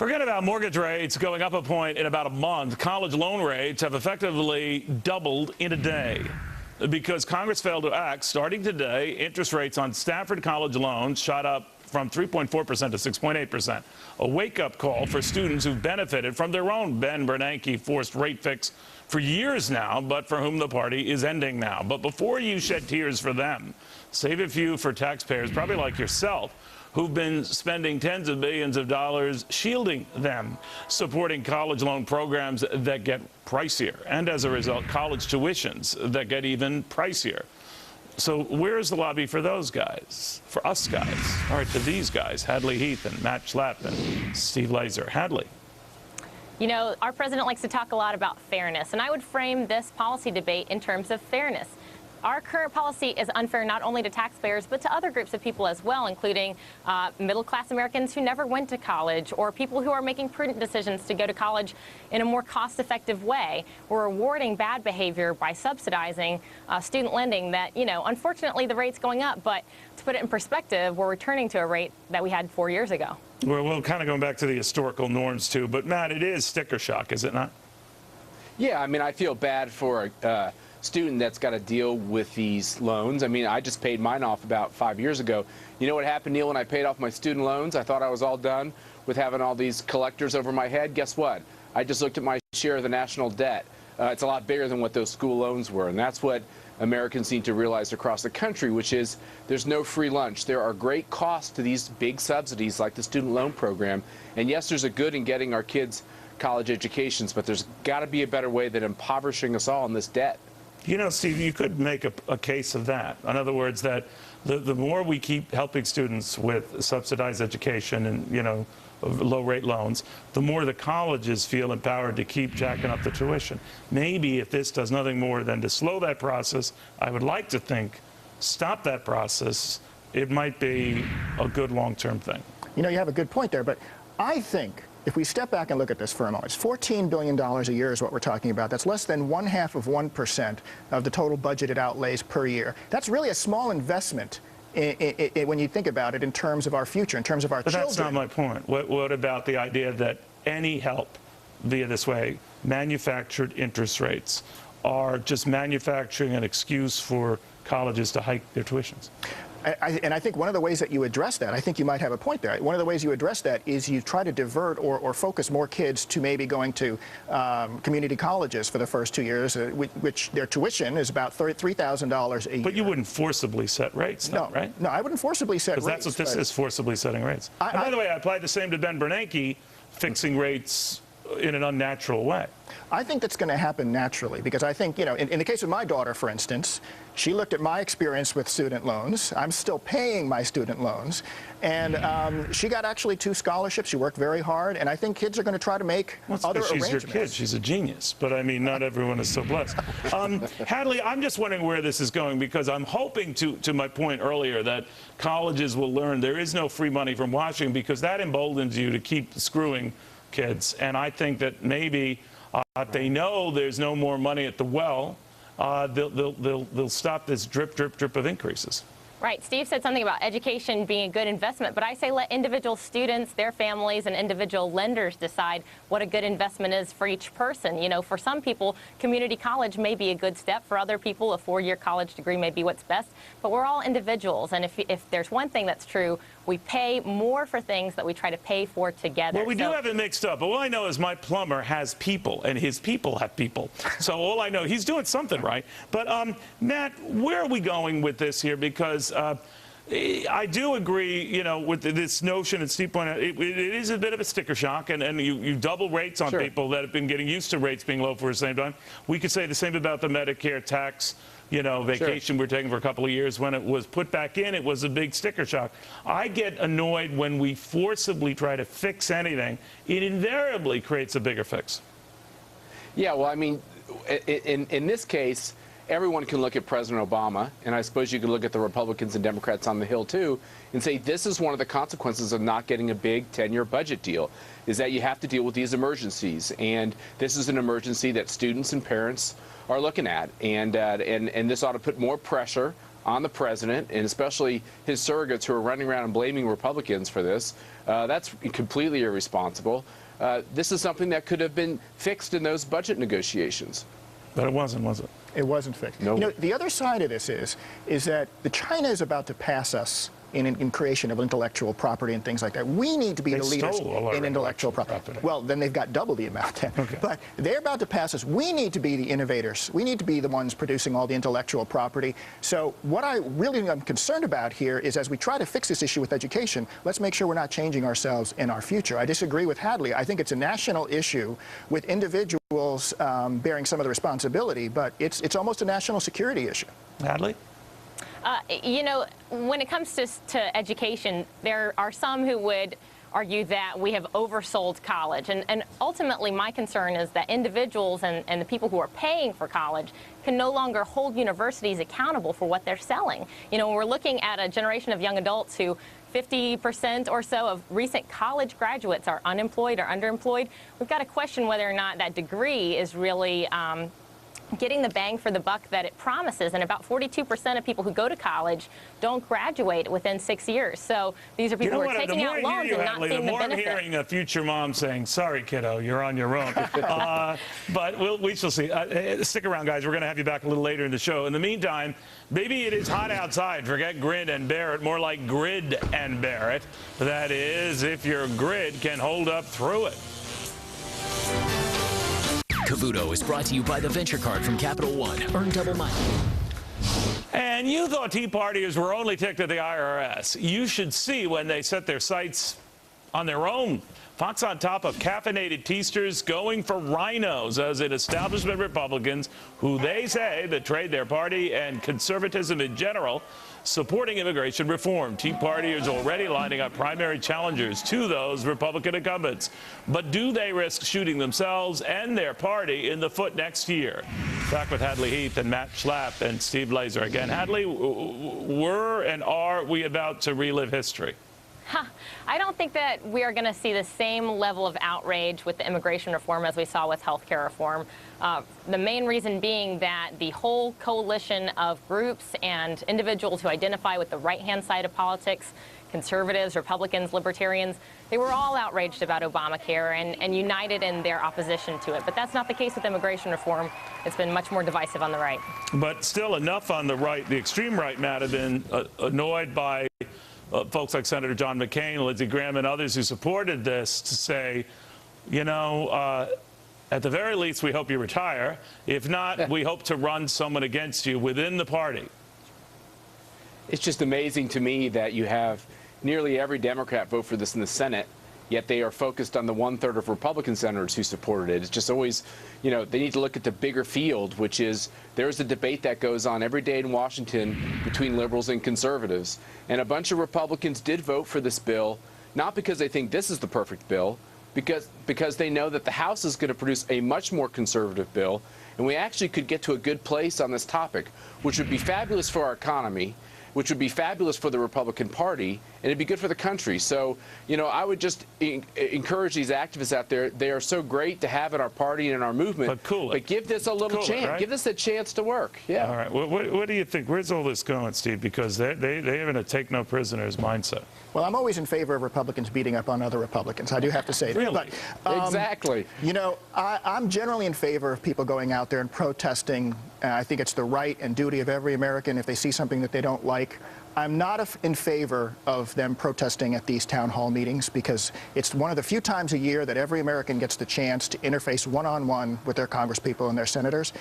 Forget about mortgage rates going up a point in about a month. College loan rates have effectively doubled in a day. Because Congress failed to act, starting today, interest rates on Stafford College loans shot up from 3.4% to 6.8%. A wake-up call for students who've benefited from their own Ben Bernanke forced rate fix for years now, but for whom the party is ending now. But before you shed tears for them, save a few for taxpayers, probably like yourself, who've been spending tens of billions of dollars shielding them, supporting college loan programs that get pricier, and as a result, college tuitions that get even pricier. So where's the lobby for those guys, for us guys, or to these guys, Hadley Heath and Matt Schlapp and Steve Laser? Hadley. You know, our president likes to talk a lot about fairness, and I would frame this policy debate in terms of fairness. Our current policy is unfair not only to taxpayers, but to other groups of people as well, including middle-class Americans who never went to college, or people who are making prudent decisions to go to college in a more cost-effective way. We're rewarding bad behavior by subsidizing student lending that, you know, unfortunately the rate's going up, but to put it in perspective, we're returning to a rate that we had 4 years ago. Well, kind of going back to the historical norms, too. But, Matt, it is sticker shock, is it not? Yeah, I mean, I feel bad for student that's got to deal with these loans. I mean, I just paid mine off about 5 years ago. You know what happened, Neil, when I paid off my student loans? I thought I was all done with having all these collectors over my head. Guess what? I just looked at my share of the national debt. It's a lot bigger than what those school loans were, and that's what Americans need to realize across the country, which is there's no free lunch. There are great costs to these big subsidies like the student loan program, and yes, there's a good in getting our kids college educations, but there's got to be a better way than impoverishing us all in this debt. You know, Steve, you could make a case of that. In other words, that the more we keep helping students with subsidized education and, you know, low-rate loans, the more the colleges feel empowered to keep jacking up the tuition. Maybe if this does nothing more than to slow that process, I would like to think, stop that process, it might be a good long-term thing. You know, you have a good point there, but I think if we step back and look at this for a moment, it's $14 billion a year is what we're talking about. That's less than 1/2% of the total budgeted outlays per year. That's really a small investment when you think about it in terms of our future, in terms of our children. But that's not my point. What about the idea that any help via this way, manufactured interest rates, are just manufacturing an excuse for colleges to hike their tuitions? And I think one of the ways that you address that, I think you might have a point there. One of the ways you address that is you try to divert or focus more kids to maybe going to community colleges for the first 2 years, which their tuition is about $3,000 a year. But you wouldn't forcibly set rates, though, right? No, I wouldn't forcibly set rates. Because that's what this is, forcibly setting rates. And by the way, I applied the same to Ben Bernanke, fixing rates in an unnatural way. I think that's going to happen naturally, because I think, you know, in the case of my daughter, for instance, she looked at my experience with student loans. I'm still paying my student loans. And she got actually 2 scholarships. She worked very hard. And I think kids are going to try to make other arrangements. She's your kid. She's a genius. But, I mean, not everyone is so blessed. Hadley, I'm just wondering where this is going, because I'm hoping, to my point earlier, that colleges will learn there is no free money from Washington, because that emboldens you to keep screwing kids. And I think that maybe they know there's no more money at the well. They'll stop this drip, drip, drip of increases. Right. Steve said something about education being a good investment, but I say let individual students, their families, and individual lenders decide what a good investment is for each person. You know, for some people, community college may be a good step. For other people, a 4-year college degree may be what's best. But we're all individuals, and if there's one thing that's true, we pay more for things that we try to pay for together. Well, we do have it mixed up. But all I know is my plumber has people, and his people have people. So all I know, he's doing something right. But, Matt, where are we going with this here? Because I do agree, you know, with this notion, and Steve pointed out, it is a bit of a sticker shock, and you double rates on people that have been getting used to rates being low for the same time. We could say the same about the Medicare tax, you know, vacation we're taking for a couple of years. When it was put back in, it was a big sticker shock. I get annoyed when we forcibly try to fix anything. It invariably creates a bigger fix. Yeah, well, I mean, in this case, everyone can look at President Obama, and I suppose you could look at the Republicans and Democrats on the Hill, too, and say this is one of the consequences of not getting a big 10-year budget deal, is that you have to deal with these emergencies. And this is an emergency that students and parents are looking at. And this ought to put more pressure on the president, and especially his surrogates who are running around and blaming Republicans for this. That's completely irresponsible. This is something that could have been fixed in those budget negotiations. But it wasn't, was it? It wasn't fixed. No. You know, the other side of this is that China is about to pass us in creation of intellectual property and things like that. We need to be the leaders in intellectual property. Well, then they've got double the amount then. Okay. But they're about to pass us. We need to be the innovators. We need to be the ones producing all the intellectual property. So what I really am concerned about here is, as we try to fix this issue with education, let's make sure we're not changing ourselves in our future. I disagree with Hadley. I think it's a national issue with individuals bearing some of the responsibility, but it's almost a national security issue. Hadley? You know, when it comes to education, there are some who would argue that we have oversold college. And ultimately, my concern is that individuals and the people who are paying for college can no longer hold universities accountable for what they're selling. You know, when we're looking at a generation of young adults who 50% or so of recent college graduates are unemployed or underemployed, we've got to question whether or not that degree is really getting the bang for the buck that it promises. And about 42% of people who go to college don't graduate within 6 years. So these are people who are taking out loans and not seeing the benefit. The more I'm hearing a future mom saying, sorry, kiddo, you're on your own. But we shall see. Stick around, guys. We're going to have you back a little later in the show. In the meantime, maybe it is hot outside. Forget grin and bear it. More like grid and bear it. That is, if your grid can hold up through it. Cavuto is brought to you by the Venture Card from Capital One. Earn double money. And you thought Tea Partiers were only ticked at the IRS. You should see when they set their sights on their own. Fox on top of caffeinated teasters going for rhinos as in establishment Republicans who they say betrayed their party and conservatism in general, supporting immigration reform. Tea Partiers already lining up primary challengers to those Republican incumbents. But do they risk shooting themselves and their party in the foot next year? Back with Hadley Heath and Matt Schlapp and Steve Laser again. Hadley, were and are we about to relive history? I don't think that we are going to see the same level of outrage with the immigration reform as we saw with health care reform. The main reason being that the whole coalition of groups and individuals who identify with the right-hand side of politics, conservatives, Republicans, libertarians, they were all outraged about Obamacare and united in their opposition to it. But that's not the case with immigration reform. It's been much more divisive on the right. But still enough on the right, the extreme right, Matt, have been annoyed by folks like Senator John McCain, Lindsey Graham, and others who supported this to say, you know, at the very least, we hope you retire. If not, we hope to run someone against you within the party. It's just amazing to me that you have nearly every Democrat vote for this in the Senate, yet they are focused on the 1/3 of Republican senators who supported it. It's just always, you know, they need to look at the bigger field, which is there's a debate that goes on every day in Washington between liberals and conservatives. And a bunch of Republicans did vote for this bill, not because they think this is the perfect bill, because they know that the House is going to produce a much more conservative bill, and we actually could get to a good place on this topic, which would be fabulous for our economy, which would be fabulous for the Republican Party, and it'd be good for the country. So, you know, I would just encourage these activists out there. They are so great to have in our party and in our movement. But give this a little chance. Right? Give this a chance to work. Yeah. All right. What do you think? Where's all this going, Steve? Because they have a take no prisoners mindset. Well, I'm always in favor of Republicans beating up on other Republicans. I do have to say that. Really? But, Exactly. You know, I'm generally in favor of people going out there and protesting. I think it's the right and duty of every American if they see something that they don't like. I'm not in favor of them protesting at these town hall meetings because it's one of the few times a year that every American gets the chance to interface one-on-one with their congresspeople and their senators.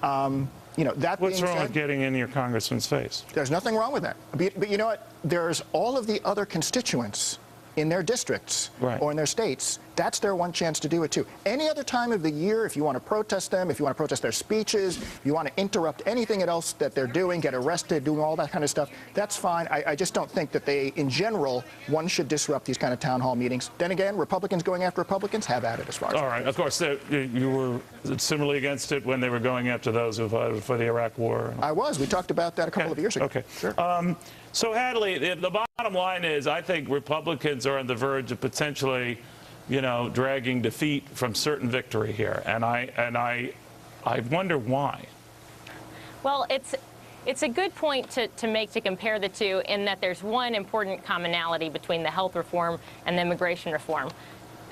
You know, that What's being wrong said, with getting in your congressman's face? there's nothing wrong with that. But you know what? There's all of the other constituents in their districts or in their states. That's their one chance to do it, too. Any other time of the year, if you want to protest them, if you want to protest their speeches, if you want to interrupt anything else that they're doing, get arrested, doing all that kind of stuff, that's fine. I just don't think that they, in general, one should disrupt these kind of town hall meetings. Then again, Republicans going after Republicans have at it as far as. All right. Of course, you were similarly against it when they were going after those who fought for the Iraq War. I was. We talked about that a couple of years ago. Okay. Sure. So, Hadley, the bottom line is I think Republicans are on the verge of potentially, you know, dragging defeat from certain victory here. And I wonder why. Well, It's a good point to make to compare the two in that there's one important commonality between the health reform and the immigration reform.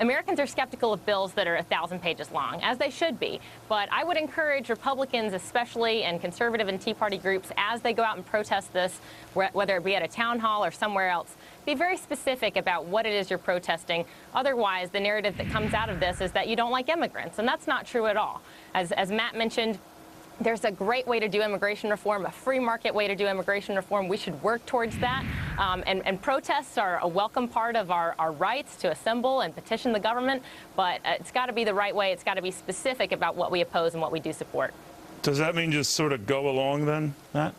Americans are skeptical of bills that are 1,000 pages long, as they should be. But I would encourage Republicans especially and conservative and Tea Party groups as they go out and protest this, whether it be at a town hall or somewhere else, be very specific about what it is you're protesting. Otherwise, the narrative that comes out of this is that you don't like immigrants, and that's not true at all. As Matt mentioned, there's a great way to do immigration reform, a free market way to do immigration reform. We should work towards that. And protests are a welcome part of our rights to assemble and petition the government. But it's got to be the right way. It's got to be specific about what we oppose and what we do support. Does that mean just sort of go along then, Matt?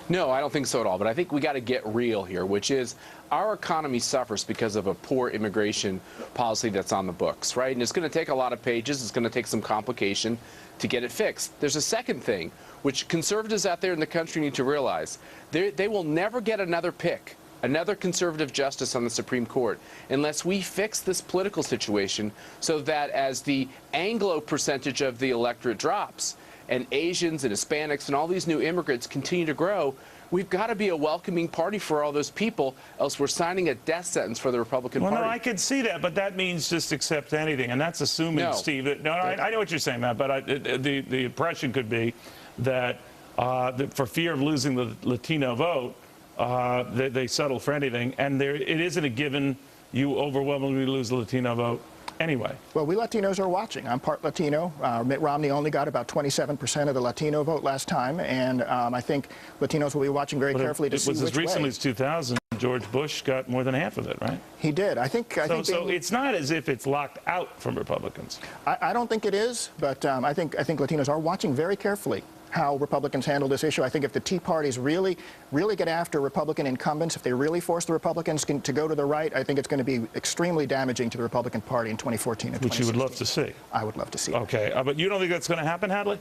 No, I don't think so at all. But I think we got to get real here, which is our economy suffers because of a poor immigration policy that's on the books, right? And it's going to take a lot of pages. It's going to take some complication to get it fixed. There's a second thing, which conservatives out there in the country need to realize. They will never get another pick, another conservative justice on the Supreme Court, unless we fix this political situation so that as the Anglo percentage of the electorate drops, and Asians and Hispanics and all these new immigrants continue to grow, we've got to be a welcoming party for all those people, else we're signing a death sentence for the Republican Party. Well, no, I can see that, but that means just accept anything, and that's assuming, Steve. I know what you're saying, Matt, but the impression could be that for fear of losing the Latino vote, they settle for anything, and it isn't a given you overwhelmingly lose the Latino vote. Anyway. Well, we Latinos are watching. I'm part Latino. Mitt Romney only got about 27% of the Latino vote last time, and I think Latinos will be watching very carefully to see which way. It was as recently as 2000. George Bush got more than half of it, right? He did. I think so it's not as if it's locked out from Republicans. I don't think it is, but I think Latinos are watching very carefully how Republicans handle this issue. I think if the Tea Parties really get after Republican incumbents, if they really force the Republicans to go to the right, I think it's going to be extremely damaging to the Republican Party in 2014 and 2016. Which you would love to see. I would love to see. Okay, but you don't think that's going to happen, Hadley?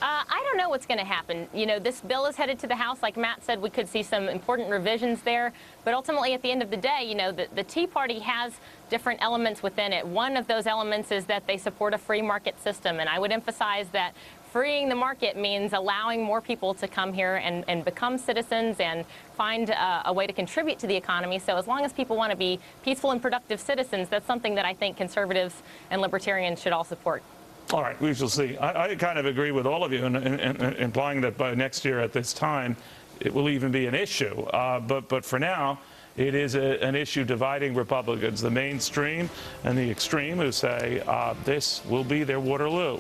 I don't know what's going to happen. You know, this bill is headed to the House. Like Matt said, we could see some important revisions there. But ultimately, at the end of the day, you know, the Tea Party has different elements within it. One of those elements is that they support a free market system. And I would emphasize that freeing the market means allowing more people to come here and become citizens and find a way to contribute to the economy. So as long as people want to be peaceful and productive citizens, that's something that I think conservatives and libertarians should all support. All right, we shall see. I kind of agree with all of you in implying that by next year at this time, it will even be an issue. But for now, it is an issue dividing Republicans, the mainstream and the extreme, who say this will be their Waterloo.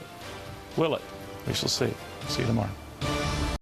Will it? We shall see. See you tomorrow.